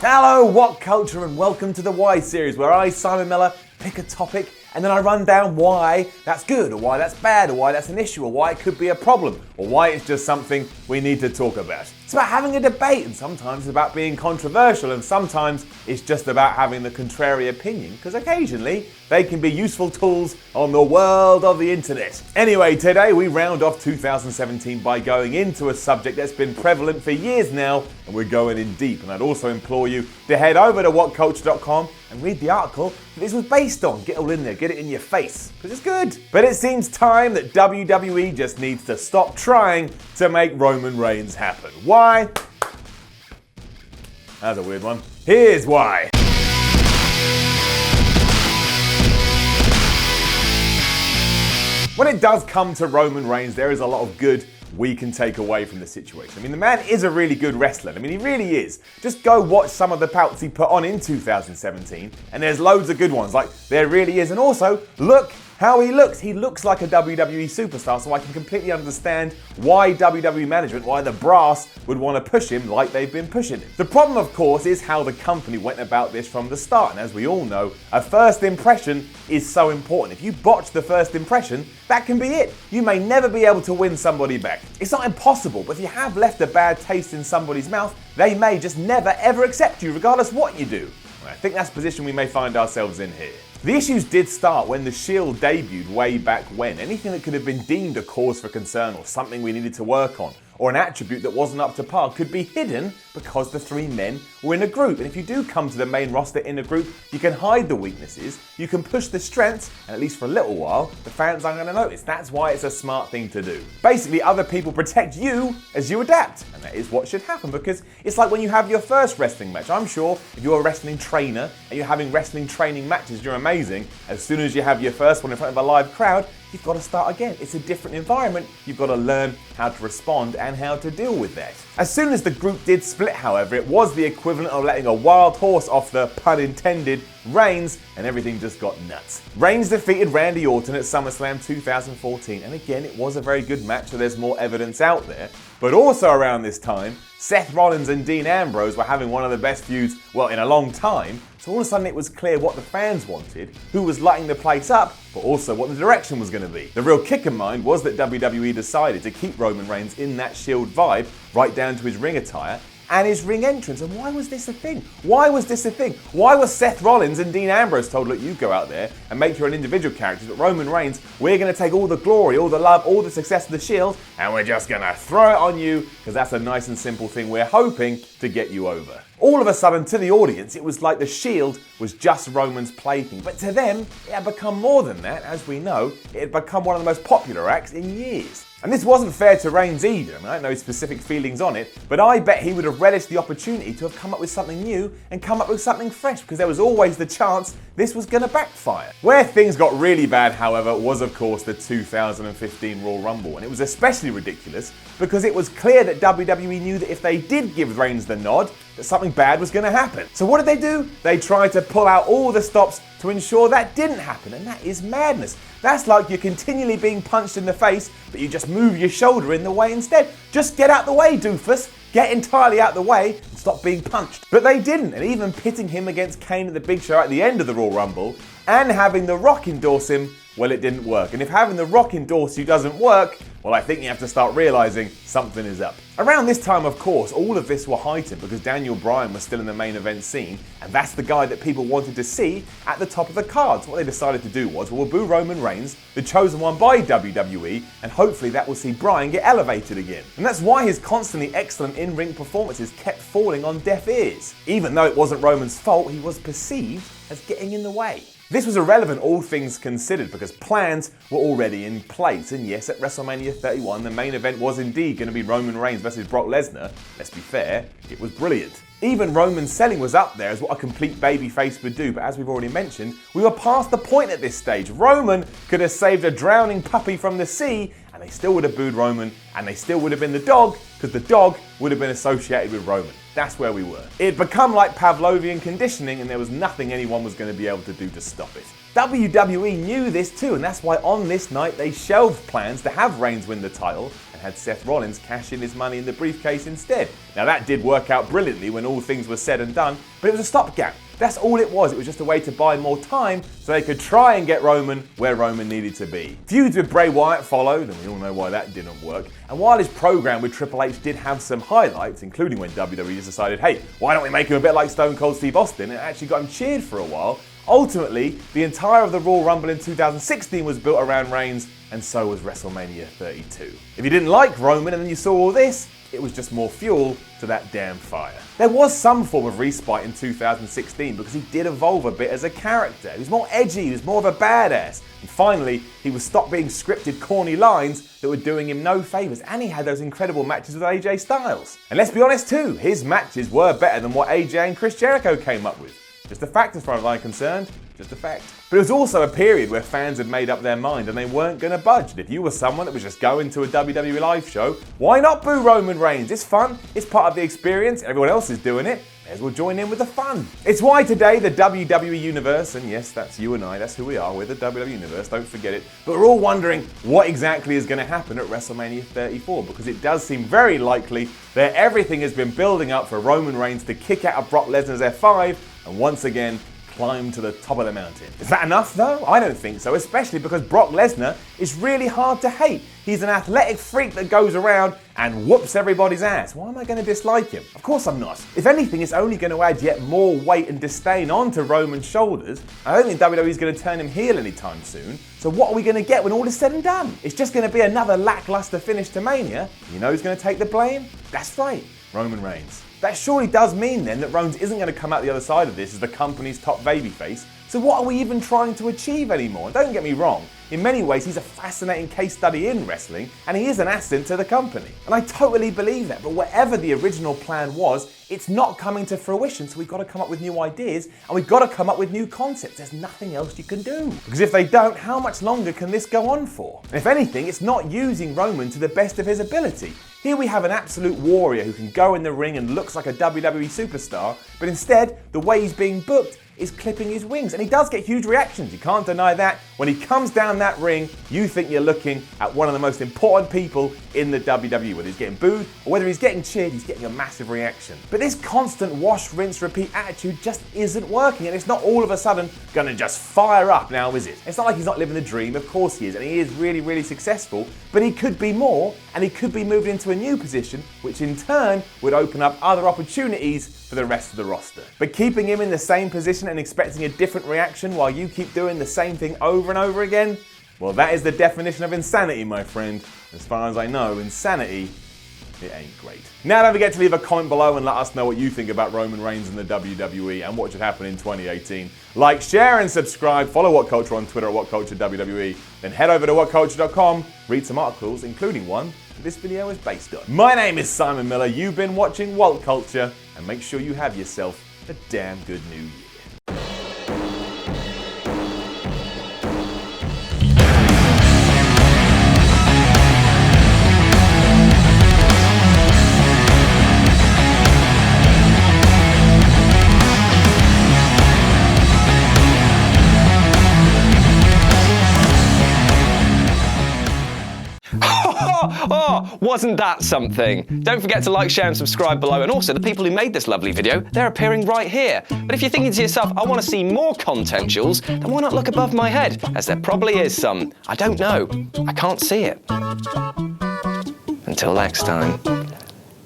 Hello, What Culture, and welcome to the Why series, where I, Simon Miller, pick a topic and then I run down why that's good, or why that's bad, or why that's an issue, or why it could be a problem, or why it's just something we need to talk about. It's about having a debate, and sometimes it's about being controversial, and sometimes it's just about having the contrary opinion, because occasionally they can be useful tools on the world of the internet. Anyway, today we round off 2017 by going into a subject that's been prevalent for years now, and we're going in deep. And I'd also implore you to head over to whatculture.com and read the article that this was based on. Get all in there, get it in your face, because it's good. But it seems time that WWE just needs to stop trying to make Roman Reigns happen. Why? That's a weird one. Here's why. When it does come to Roman Reigns, there is a lot of good we can take away from the situation. I mean, the man is a really good wrestler. I mean, he really is. Just go watch some of the bouts he put on in 2017, and there's loads of good ones. Like, there really is. And also, look how he looks. He looks like a WWE superstar, so I can completely understand why WWE management, why the brass would want to push him like they've been pushing him. The problem, of course, is how the company went about this from the start. And as we all know, a first impression is so important. If you botch the first impression, that can be it. You may never be able to win somebody back. It's not impossible, but if you have left a bad taste in somebody's mouth, they may just never ever accept you, regardless what you do. And I think that's the position we may find ourselves in here. The issues did start when the Shield debuted way back when. Anything that could have been deemed a cause for concern, or something we needed to work on, or an attribute that wasn't up to par, could be hidden because the three men were in a group. And if you do come to the main roster in a group, you can hide the weaknesses, you can push the strengths, and at least for a little while, the fans aren't going to notice. That's why it's a smart thing to do. Basically, other people protect you as you adapt. And that is what should happen, because it's like when you have your first wrestling match. I'm sure if you're a wrestling trainer and you're having wrestling training matches, you're amazing. As soon as you have your first one in front of a live crowd, you've got to start again. It's a different environment. You've got to learn how to respond and how to deal with that. As soon as the group did split, however, it was the equivalent of letting a wild horse off the, pun intended, reins, and everything just got nuts. Reigns defeated Randy Orton at SummerSlam 2014, and again, it was a very good match, so there's more evidence out there. But also around this time, Seth Rollins and Dean Ambrose were having one of the best feuds, well, in a long time. So all of a sudden it was clear what the fans wanted, who was lighting the place up, but also what the direction was going to be. The real kick in mind was that WWE decided to keep Roman Reigns in that Shield vibe, right down to his ring attire and his ring entrance. And why was this a thing? Why was this a thing? Why was Seth Rollins and Dean Ambrose told, look, you go out there and make your own individual characters, but Roman Reigns, we're going to take all the glory, all the love, all the success of the Shield, and we're just going to throw it on you, because that's a nice and simple thing we're hoping to get you over. All of a sudden, to the audience, it was like the Shield was just Roman's plaything. But to them, it had become more than that. As we know, it had become one of the most popular acts in years. And this wasn't fair to Reigns either. I mean, I don't know his specific feelings on it, but I bet he would have relished the opportunity to have come up with something new and come up with something fresh, because there was always the chance this was going to backfire. Where things got really bad, however, was of course the 2015 Royal Rumble. And it was especially ridiculous because it was clear that WWE knew that if they did give Reigns the nod, that something bad was going to happen. So what did they do? They tried to pull out all the stops to ensure that didn't happen, and that is madness. That's like you're continually being punched in the face, but you just move your shoulder in the way instead. Just get out the way, doofus. Get entirely out the way and stop being punched. But they didn't, and even pitting him against Kane at the Big Show at the end of the Royal Rumble and having The Rock endorse him, well, it didn't work. And if having The Rock endorse you doesn't work, well, I think you have to start realizing something is up. Around this time, of course, all of this were heightened because Daniel Bryan was still in the main event scene, and that's the guy that people wanted to see at the top of the card. So what they decided to do was, well, we'll boo Roman Reigns, the chosen one by WWE, and hopefully that will see Bryan get elevated again. And that's why his constantly excellent in-ring performances kept falling on deaf ears. Even though it wasn't Roman's fault, he was perceived as getting in the way. This was irrelevant, all things considered, because plans were already in place. And yes, at WrestleMania 31, the main event was indeed going to be Roman Reigns versus Brock Lesnar. Let's be fair, it was brilliant. Even Roman's selling was up there as what a complete babyface would do, but as we've already mentioned, we were past the point at this stage. Roman could have saved a drowning puppy from the sea, and they still would have booed Roman, and they still would have been the dog, because the dog would have been associated with Roman. That's where we were. It had become like Pavlovian conditioning, and there was nothing anyone was going to be able to do to stop it. WWE knew this too, and that's why on this night they shelved plans to have Reigns win the title and and had Seth Rollins cash in his money in the briefcase instead. Now that did work out brilliantly when all things were said and done, but it was a stopgap. That's all it was just a way to buy more time so they could try and get Roman where Roman needed to be. Feuds with Bray Wyatt followed, and we all know why that didn't work. And while his program with Triple H did have some highlights, including when WWE just decided, hey, why don't we make him a bit like Stone Cold Steve Austin, and it actually got him cheered for a while, ultimately, the entire of the Royal Rumble in 2016 was built around Reigns, and so was WrestleMania 32. If you didn't like Roman and then you saw all this, it was just more fuel to that damn fire. There was some form of respite in 2016 because he did evolve a bit as a character. He was more edgy, he was more of a badass. And finally, he was stopped being scripted corny lines that were doing him no favours, and he had those incredible matches with AJ Styles. And let's be honest too, his matches were better than what AJ and Chris Jericho came up with. Just a fact as far as I'm concerned, just a fact. But it was also a period where fans had made up their mind and they weren't going to budge. And if you were someone that was just going to a WWE live show, why not boo Roman Reigns? It's fun, it's part of the experience, everyone else is doing it. May as well join in with the fun. It's why today the WWE Universe, and yes, that's you and I, that's who we are, we're the WWE Universe, don't forget it, but we're all wondering what exactly is going to happen at WrestleMania 34, because it does seem very likely that everything has been building up for Roman Reigns to kick out of Brock Lesnar's F5 and once again climb to the top of the mountain. Is that enough though? I don't think so, especially because Brock Lesnar is really hard to hate. He's an athletic freak that goes around and whoops everybody's ass. Why am I going to dislike him? Of course I'm not. If anything, it's only going to add yet more weight and disdain onto Roman's shoulders. I don't think WWE is going to turn him heel anytime soon. So what are we going to get when all is said and done? It's just going to be another lackluster finish to Mania. You know who's going to take the blame? That's right, Roman Reigns. That surely does mean then that Reigns isn't going to come out the other side of this as the company's top babyface. So what are we even trying to achieve anymore? And don't get me wrong, in many ways he's a fascinating case study in wrestling and he is an asset to the company. And I totally believe that, but whatever the original plan was, it's not coming to fruition, so we've got to come up with new ideas and we've got to come up with new concepts. There's nothing else you can do. Because if they don't, how much longer can this go on for? And if anything, it's not using Roman to the best of his ability. Here we have an absolute warrior who can go in the ring and looks like a WWE superstar, but instead, the way he's being booked is clipping his wings. And he does get huge reactions, you can't deny that. When he comes down that ring, you think you're looking at one of the most important people in the WWE. Whether he's getting booed or whether he's getting cheered, he's getting a massive reaction. But this constant wash, rinse, repeat attitude just isn't working, and it's not all of a sudden gonna just fire up now, is it? It's not like he's not living the dream, of course he is, and he is really, really successful, but he could be more, and he could be moved into a new position, which in turn would open up other opportunities for the rest of the roster. But keeping him in the same position and expecting a different reaction while you keep doing the same thing over and over again, well, that is the definition of insanity, my friend. As far as I know, insanity, it ain't great. Now don't forget to leave a comment below and let us know what you think about Roman Reigns and the WWE and what should happen in 2018. Like, share and subscribe, follow What Culture on Twitter at WhatCultureWWE, then head over to WhatCulture.com, read some articles, including one this video is based on. My name is Simon Miller, you've been watching What Culture, and make sure you have yourself a damn good new year. Oh, wasn't that something? Don't forget to like, share and subscribe below, and also the people who made this lovely video, they're appearing right here. But if you're thinking to yourself, I want to see more content, Jules, then why not look above my head, as there probably is some. I don't know. I can't see it. Until next time.